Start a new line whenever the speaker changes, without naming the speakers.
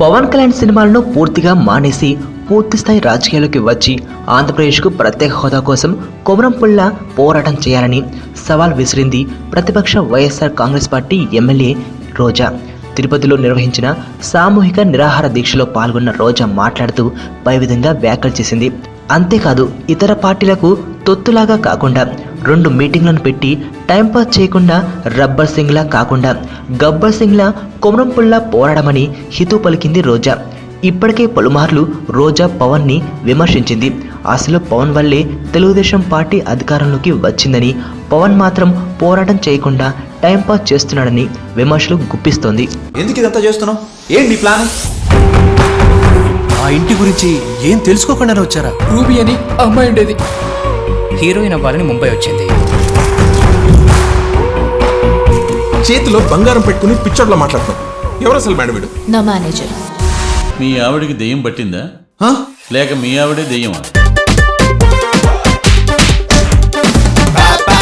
పవన్ కళ్యాణ్ సినిమాలను పూర్తిగా మానేసి పూర్తిస్థాయి రాజకీయాల్లోకి వచ్చి ఆంధ్రప్రదేశ్కు ప్రత్యేక హోదా కోసం కొమరంపుల్ల పోరాటం చేయాలని సవాల్ విసిరింది ప్రతిపక్ష వైఎస్ఆర్ కాంగ్రెస్ పార్టీ ఎమ్మెల్యే రోజా. తిరుపతిలో నిర్వహించిన సామూహిక నిరాహార దీక్షలో పాల్గొన్న రోజా మాట్లాడుతూ పై విధంగా వ్యాఖ్యలు చేసింది. అంతేకాదు ఇతర పార్టీలకు తొత్తులాగా కాకుండా 2 మీటింగ్లను పెట్టి టైంపాస్ చేయకుండా రబ్బర్ సింగ్లా కాకుండా గబ్బర్ సింగ్లా కొమరంపుల్లా పోరాడమని హితవు పలికింది రోజా. ఇప్పటికే పలుమార్లు రోజా పవన్ని విమర్శించింది. అసలు పవన్ వల్లే తెలుగుదేశం పార్టీ అధికారంలోకి వచ్చిందని, పవన్ మాత్రం పోరాటం చేయకుండా టైంపాస్ చేస్తున్నాడని విమర్శలు గుప్పిస్తోంది.
ఎందుకు ఇదంతా చేస్తున్నావు? ఏంటి నీ ప్లాన్?
ఆ ఇంటి గురించి ఏం తెలుసుకోకుండా వచ్చారా?
రూబీ అని అమ్మాయి ఉండేది.
హీరోయిన్ అవ్వాలని ముంబై వచ్చింది.
చేతిలో బంగారం పెట్టుకుని పిచ్చోడ్లో మాట్లాడుతున్నావు. ఎవరు అసలు మేడం వీడు?
నా మేనేజర్.
మీ ఆవిడికి దెయ్యం పట్టిందా లేక మీ ఆవిడే దెయ్యమా?